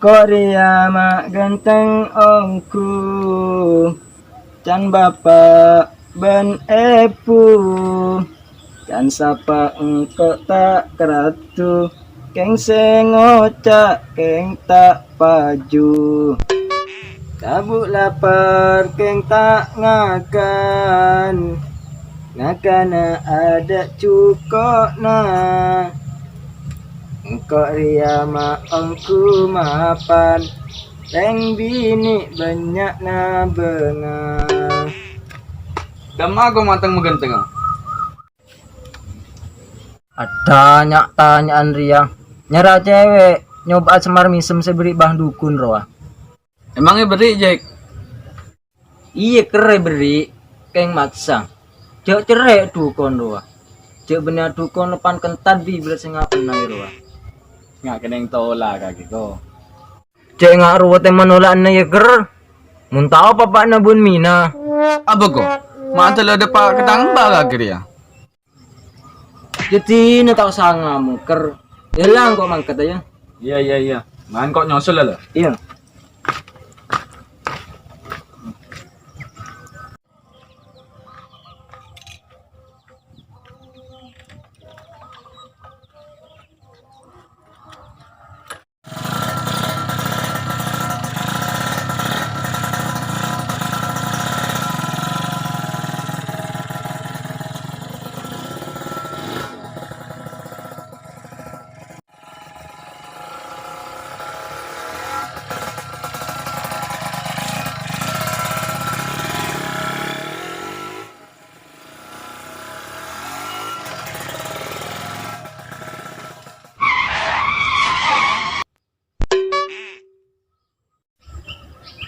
Korea mak ganteng ongku, can bapak ben epu, can sapa engkau tak keratu, keng sengocak keng tak paju. Kabuk lapar keng tak ngakan, ngakana ada cukokna. Engkau ria ma ongku mapan, teng bini banyak na benga. Damago matang maganteng. Ada nyak tanyaan ria, nyara cewek nyoba semar misem seberi bah dukun roa. Emangnya beri Jack? Iya kere beri, keng maksa. Cek cerai dukun roa. Cek benar dukun depan kentat bi bersengapan nai roa. Nggak kena yang tolak kaki ko. Cek ngak ruwet menolak na ya ker. Mun tau papa na bun mina. Apa ko? Mata lo ada pak ketang kaki dia. Jadi na tau sangamu ker. Hilang kok mangkat aja. Iya. Man kok nyusul lah. Iya.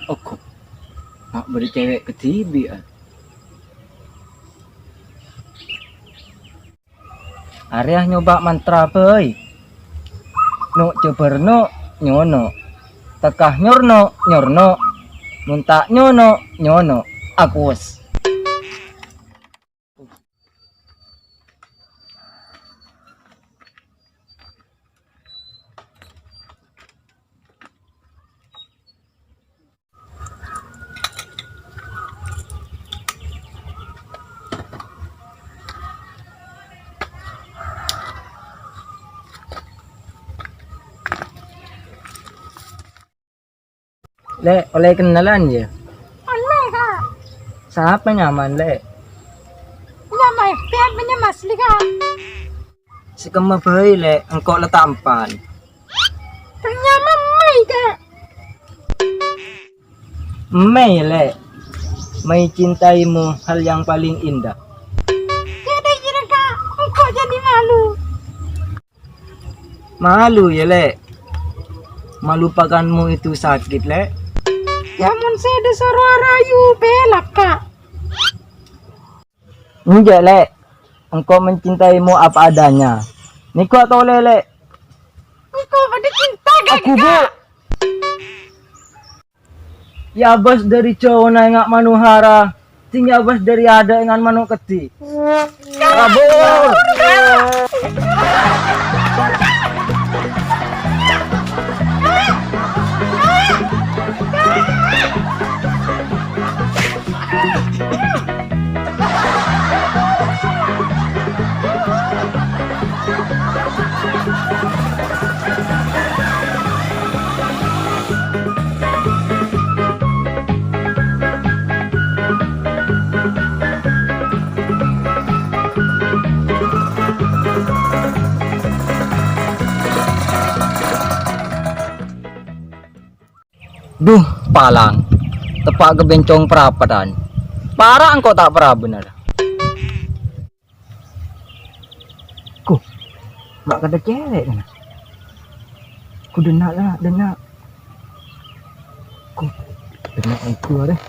Oh kok mak beri cewek ke tibi ah. Arya nyoba mantra boy. No ceberno nyono. Tekah nyorno nyorno. Muntak nyono nyono. Aku wes. Le, oleh kenalan ya. Oleh kak, Siapa nyaman le? nyamai pian punya masli kak. Si kema boy le, engkau letampan. Ternyata mai kak. Mei le. Mei cintaimu hal yang paling indah. Jadi kira kak, engkau jadi malu. Malu ya le. Melupakanmu itu sakit le. Yamun saya disuruh rayu belak kak. Enggak le. Engkau mencintaimu apa adanya. Niko atau lele? Engkau pada cinta kak. Aku bu. Ya bos dari cowok na ngak manuhara. Tinggal bos dari ada dengan manu keti. Kabur. Duh, palang. Tepak ke bencong perapatan. Parah engkau tak pernah benar. Ku, mak kata cewek kan? Ku denak lah, denak. Ku, denak aku deh.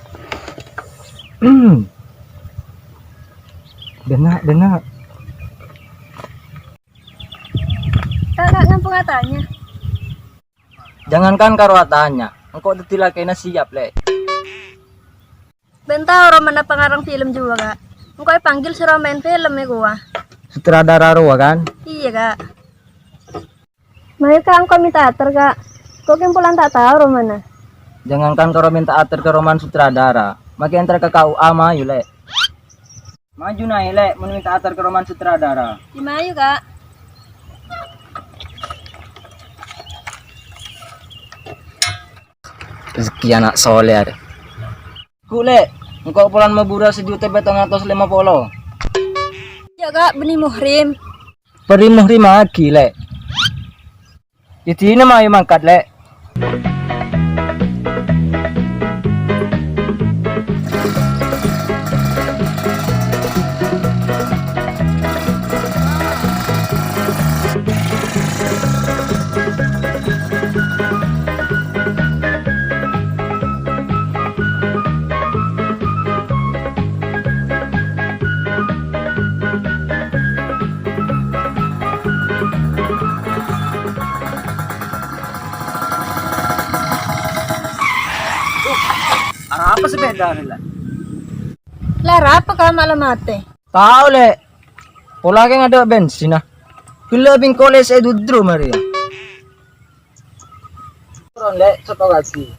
Denak. Kakak ngampung katanya. Jangankan karuatannya, engkau detilah kena siap le. Bentar orang mana pengarang film juga kak. Engkau panggil suruh main film ya gua. Sutradara Roa kan? Iya kak. Mari kak engkau minta atur kak. Kok Pulang tak tahu mana? Jangankan kau minta atur ke roman sutradara, makin antar ke KUA maju lek. Maju naik lek, mau minta atur ke roman sutradara. Di Mayu kak. Rezeki anak soleh ada. Kule, engkau pulang mabura sejuta betong atas 50. Ya kak, benih muhrim. Peri muhrim lagi lek. Itu nama ayo mangkat lek. Apa sepeda nila? Lara apa kak malam mate? Tahu lek. Pola keng ada bensin ah. Gila bing koles dudru Maria. Ron lek satu lagi.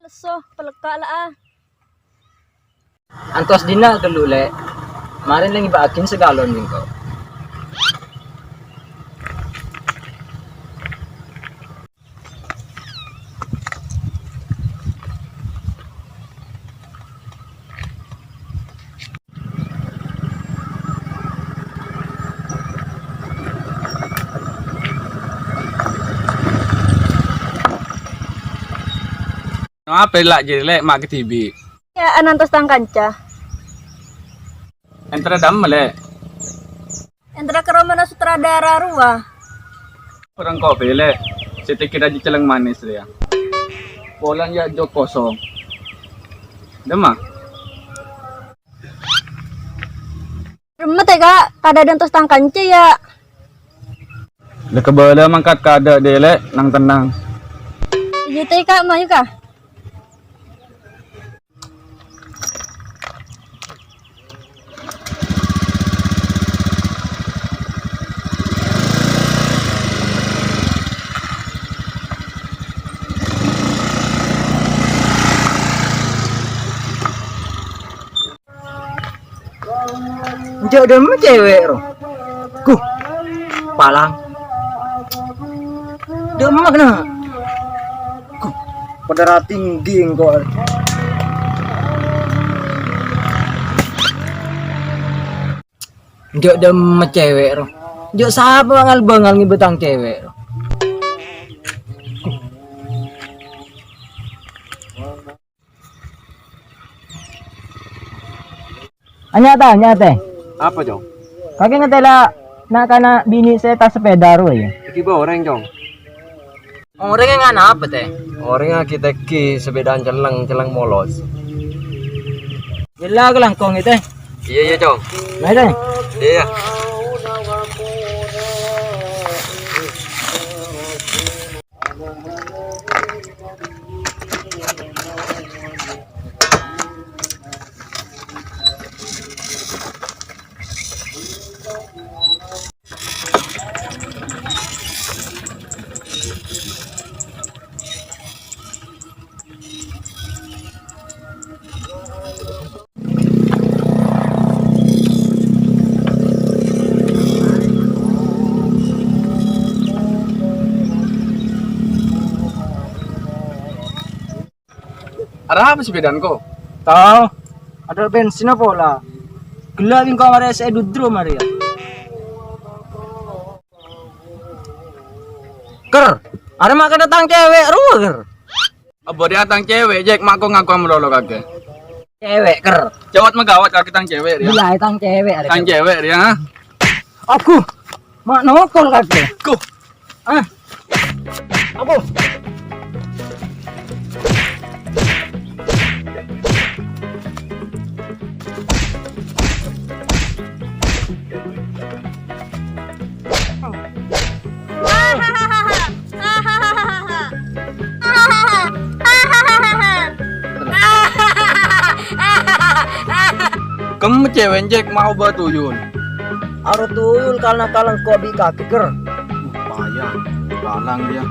Lesoh, pelekak lah ah. Antos dina dulu lek. Marin lagi bakin segalon bingko. Apa lah jadi lek mak ke TV. Ya anantos tang kanca. Entra dam lek. Entra ke romana sutradara ruah. Orang kopi lek. Sedikit aja celeng manis dia. Polan ya jok kosong. Demah. Remet ya kak, kada ada antos tang kanca ya. Lek kebala mangkat kada dia lek nang tenang. Iya teh kak, Mayu kak. Njok demi cewek ro. Kuh. Palang. Demak nah. Kuh. Pedara tinggi engkau. Njok demi cewek ro. Njok siapa bangal ngibetang cewek ro. Nyata. Apa Jong? Kaki ngetela nak kana bini saya tas sepeda ro ya. Iki ba orang Jong? Orang yang ngana apa teh? Orang yang kita ki sepedaan celeng molos. Gila kelangkong itu. Iya Jong. Nah teh. Iya. Ada apa sepedaan kau? Tahu. Ada bensin apa lah? Gila bing kau Maria saya dudru Maria. Ker. Ada makan datang cewek ruah ker. Apa dia tang cewek Jack mak kau ngaku melolo kagak. Cewek ker. Jawat megawat kaki tang cewek dia. Gila tang cewek ada. Tang cewek dia. Ha? Aku. Mak nokol kaki. Ku. Ah. Aku. Kamu cewek Jack mau batuyun. Aro tuyul karena kalang kobi kaki ker. Payah, balang dia.